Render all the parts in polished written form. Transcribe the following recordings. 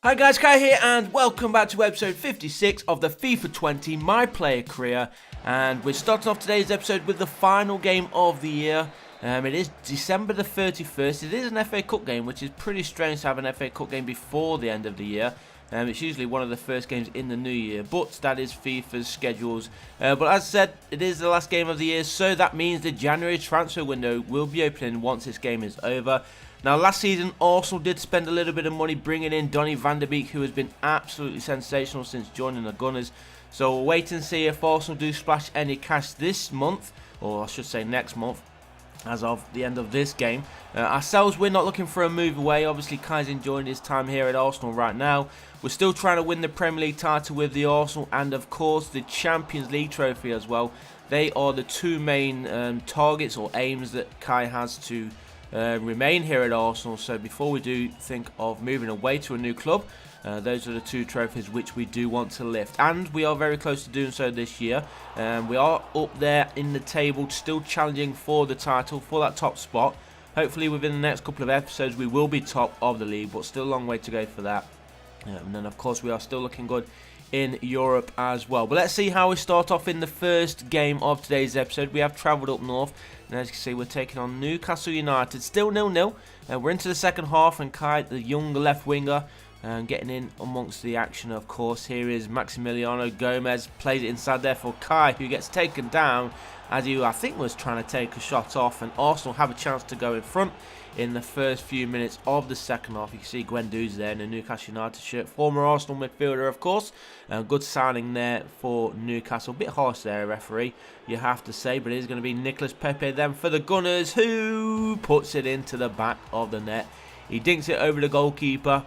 Hi guys, Kai here and welcome back to episode 56 of the FIFA 20 My Player Career, and we're starting off today's episode with the final game of the year. It is December the 31st. It is an FA Cup game, which is pretty strange to have an FA Cup game before the end of the year. It's usually one of the first games in the new year, but that is FIFA's schedules. But as I said, it is the last game of the year, so that means the January transfer window will be opening once this game is over. Now, last season, Arsenal did spend a little bit of money bringing in Donny van de Beek, who has been absolutely sensational since joining the Gunners. So we'll wait and see if Arsenal do splash any cash this month, or I should say next month, as of the end of this game. Ourselves, we're not looking for a move away. Obviously, Kai's enjoying his time here at Arsenal right now. We're still trying to win the Premier League title with the Arsenal and, of course, the Champions League trophy as well. They are the two main targets or aims that Kai has to remain here at Arsenal. So before we do think of moving away to a new club, those are the two trophies which we do want to lift, and we are very close to doing so this year. We are up there in the table, still challenging for the title, for that top spot. Hopefully within the next couple of episodes we will be top of the league, but still a long way to go for that. And then of course we are still looking good in Europe as well. But let's see how we start off in the first game of today's episode. We have travelled up north, and as you can see, we're taking on Newcastle United. Still 0-0. We're into the second half, and Kai, the young left winger, getting in amongst the action, of course. Here is Maximiliano Gomez, plays it inside there for Kai, who gets taken down as he, I think, was trying to take a shot off, and Arsenal have a chance to go in front in the first few minutes of the second half. You can see Guendouzi there in the Newcastle United shirt, former Arsenal midfielder, of course. Good signing there for Newcastle. A bit harsh there, referee, you have to say, but it is going to be Nicolas Pepe then for the Gunners, who puts it into the back of the net. He dinks it over the goalkeeper,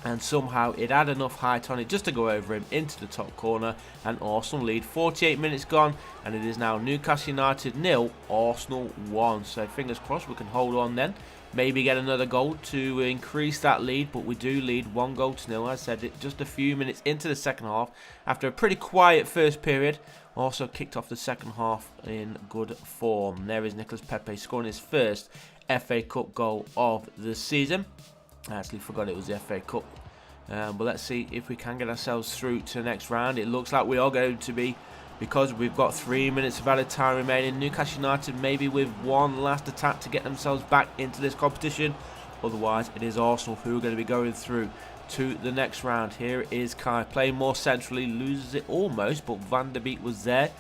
and somehow it had enough height on it just to go over him into the top corner, and Arsenal lead. 48 minutes gone, and it is now Newcastle United 0, Arsenal 1. So fingers crossed we can hold on then. Maybe get another goal to increase that lead, but we do lead 1-0. I said it just a few minutes into the second half, after a pretty quiet first period. Also kicked off the second half in good form. There is Nicolas Pepe scoring his first FA Cup goal of the season. I actually forgot it was the FA Cup. But let's see if we can get ourselves through to the next round. It looks like we are going to be, because we've got 3 minutes of added time remaining. Newcastle United maybe with one last attack to get themselves back into this competition. Otherwise, it is Arsenal who are going to be going through to the next round. Here is Kai playing more centrally, loses it almost, but Van de Beek was there.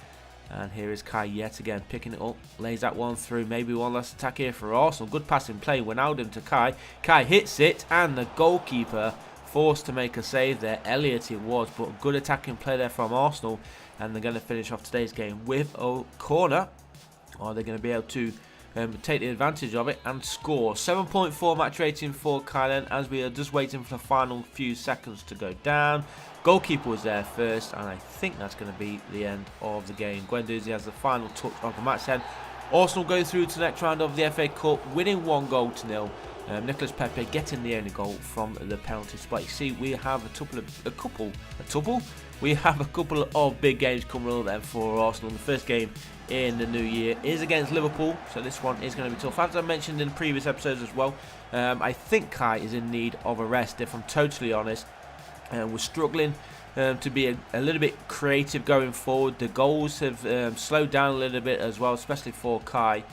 And here is Kai yet again, picking it up, lays that one through. Maybe one last attack here for Arsenal. Good passing play, Wijnaldum to Kai. Kai hits it, and the goalkeeper forced to make a save there. Elliott it was, but good attacking play there from Arsenal. And they're going to finish off today's game with a corner. Are they going to be able to take the advantage of it and score? 7.4 match rating for Kai then, as we are just waiting for the final few seconds to go down. Goalkeeper was there first, and I think that's going to be the end of the game. Guendouzi has the final touch of the match then. Arsenal go through to the next round of the FA Cup, winning 1-0. Nicolas Pepe getting the only goal from the penalty spot. You see, we have We have a couple of big games coming up then for Arsenal. The first game in the new year is against Liverpool, so this one is going to be tough. As I mentioned in previous episodes as well, I think Kai is in need of a rest, if I'm totally honest. We're struggling to be a little bit creative going forward. The goals have slowed down a little bit as well, especially for Kai.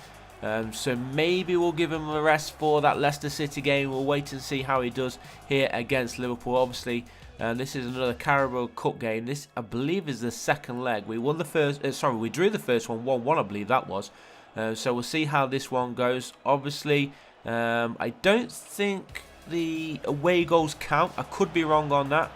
So maybe we'll give him a rest for that Leicester City game. We'll wait and see how he does here against Liverpool. Obviously, this is another Carabao Cup game. This, I believe, is the second leg. We won the first. We drew the first one 1-1. I believe that was. So we'll see how this one goes. Obviously, I don't think the away goals count. I could be wrong on that.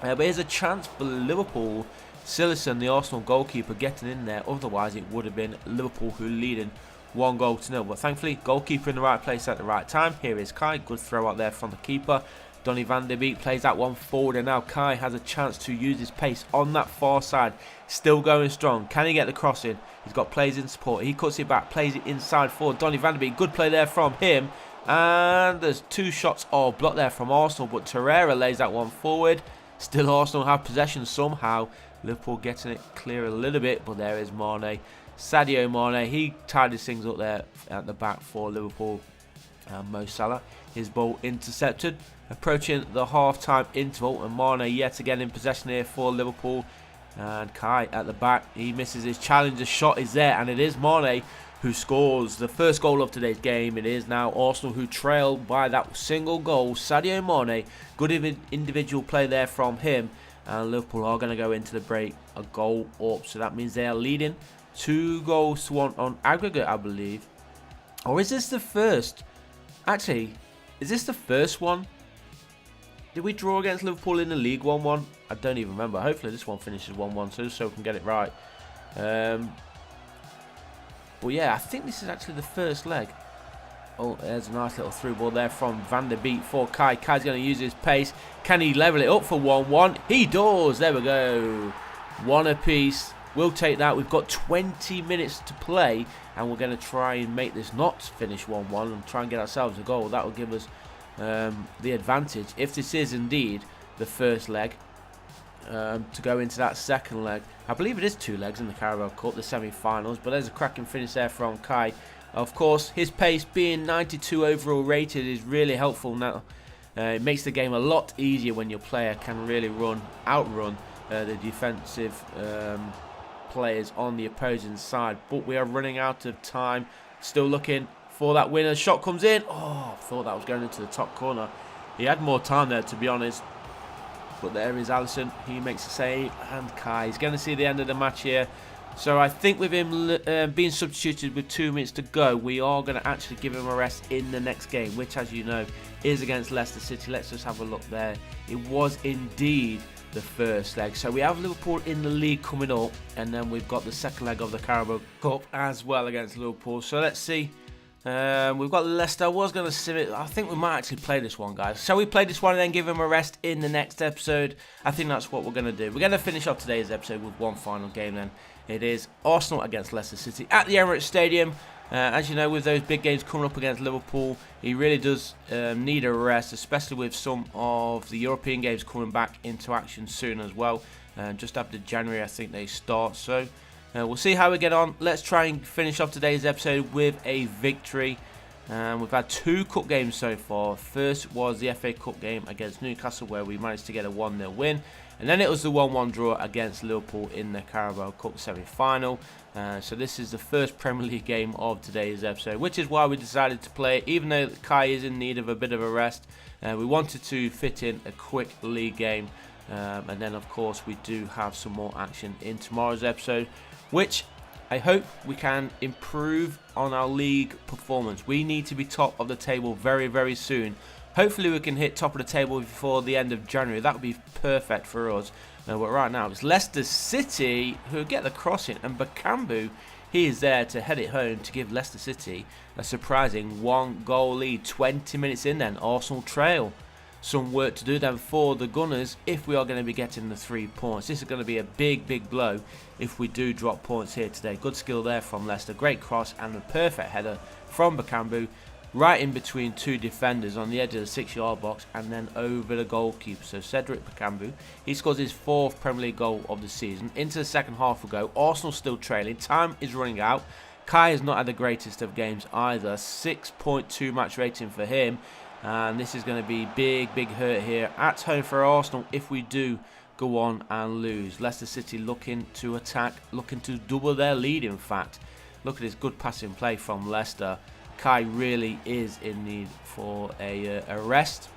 But there's a chance for Liverpool. Sillerson, the Arsenal goalkeeper, getting in there. Otherwise, it would have been Liverpool who leading 1-0. But thankfully, goalkeeper in the right place at the right time. Here is Kai. Good throw out there from the keeper. Donny van de Beek plays that one forward, and now Kai has a chance to use his pace on that far side. Still going strong. Can he get the cross in? He's got players in support. He cuts it back, plays it inside for Donny van de Beek. Good play there from him. And there's two shots all blocked there from Arsenal, but Torreira lays that one forward. Still Arsenal have possession somehow. Liverpool getting it clear a little bit, but there is Mane. Sadio Mane, he tidies things up there at the back for Liverpool. Mo Salah, his ball intercepted. approaching the half-time interval, and Mane yet again in possession here for Liverpool. And Kai at the back, he misses his challenge. The shot is there, and it is Mane who scores the first goal of today's game. It is now Arsenal who trail by that single goal. Sadio Mane, good individual play there from him, and Liverpool are going to go into the break a goal up. So that means they are leading 2 goals to 1 on aggregate, I believe. Or is this the first? Actually, is this the first one? Did we draw against Liverpool in the League 1-1? I don't even remember. Hopefully this one finishes 1-1 so we can get it right. But yeah, I think this is actually the first leg. Oh, there's a nice little through ball there from Van der Beek for Kai. Kai's going to use his pace. Can he level it up for 1-1? He does. There we go. 1 apiece. We'll take that. We've got 20 minutes to play, and we're going to try and make this not finish 1-1 and try and get ourselves a goal. That will give us the advantage, if this is indeed the first leg, to go into that second leg. I believe it is 2 legs in the Carabao Cup, the semi-finals, but there's a cracking finish there from Kai. Of course, his pace being 92 overall rated is really helpful now. It makes the game a lot easier when your player can really outrun the defensive players on the opposing side. But we are running out of time. Still looking for that winner. Shot comes in. Oh, I thought that was going into the top corner. He had more time there, to be honest. But there is Alisson. He makes a save. And Kai is going to see the end of the match here. So I think with him being substituted with 2 minutes to go, we are going to actually give him a rest in the next game, which, as you know, is against Leicester City. Let's just have a look there. It was indeed the first leg. So we have Liverpool in the league coming up, and then we've got the second leg of the Carabao Cup as well against Liverpool. So let's see. We've got Leicester. I was going to sim it. I think we might actually play this one, guys. Shall we play this one and then give him a rest in the next episode? I think that's what we're going to do. We're going to finish off today's episode with one final game then. It is Arsenal against Leicester City at the Emirates Stadium. As you know, with those big games coming up against Liverpool, he really does need a rest, especially with some of the European games coming back into action soon as well. Just after January, I think they start. So we'll see how we get on. Let's try and finish off today's episode with a victory. We've had 2 cup games so far. First was the FA Cup game against Newcastle, where we managed to get a 1-0 win. And then it was the 1-1 draw against Liverpool in the Carabao Cup semi-final. So this is the first Premier League game of today's episode, which is why we decided to play it. Even though Kai is in need of a bit of a rest, we wanted to fit in a quick league game. And then, of course, we do have some more action in tomorrow's episode, which I hope we can improve on our league performance. We need to be top of the table very, very soon. Hopefully we can hit top of the table before the end of January. That would be perfect for us. But right now it's Leicester City who get the crossing, and Bakambu, he is there to head it home to give Leicester City a surprising 1-goal lead. 20 minutes in then, Arsenal trail. Some work to do then for the Gunners if we are going to be getting the 3 points. This is going to be a big, big blow if we do drop points here today. Good skill there from Leicester. Great cross and a perfect header from Bakambu. Right in between 2 defenders on the edge of the 6-yard box and then over the goalkeeper. So Cedric Bakambu, he scores his 4th Premier League goal of the season. Into the second half we go. Arsenal still trailing. Time is running out. Kai has not had the greatest of games either. 6.2 match rating for him. And this is going to be big, big hurt here at home for Arsenal if we do go on and lose. Leicester City looking to attack, looking to double their lead in fact. Look at this good passing play from Leicester. Kai really is in need for a rest.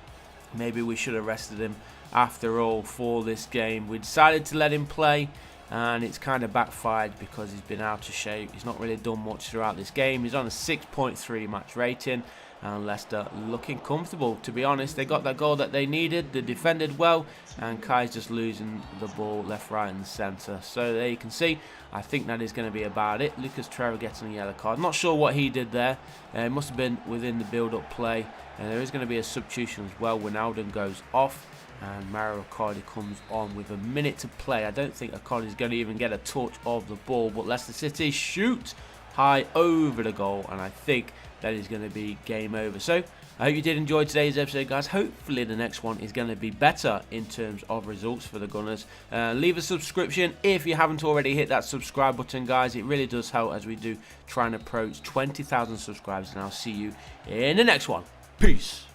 Maybe we should have rested him after all for this game. We decided to let him play, and it's kind of backfired because he's been out of shape. He's not really done much throughout this game. He's on a 6.3 match rating, and Leicester looking comfortable. To be honest, they got that goal that they needed. They defended well, and Kai's just losing the ball left, right and centre. So there you can see, I think that is going to be about it. Lucas Torreira getting a yellow card. Not sure what he did there. It must have been within the build-up play. And there is going to be a substitution as well. Wijnaldum goes off, and Mario Icardi comes on with a minute to play. I don't think Icardi is going to even get a touch of the ball, but Leicester City shoot high over the goal, and I think that is going to be game over. So I hope you did enjoy today's episode, guys. Hopefully the next one is going to be better in terms of results for the Gunners. Leave a subscription if you haven't already. Hit that subscribe button, guys. It really does help as we do try and approach 20,000 subscribers, and I'll see you in the next one. Peace.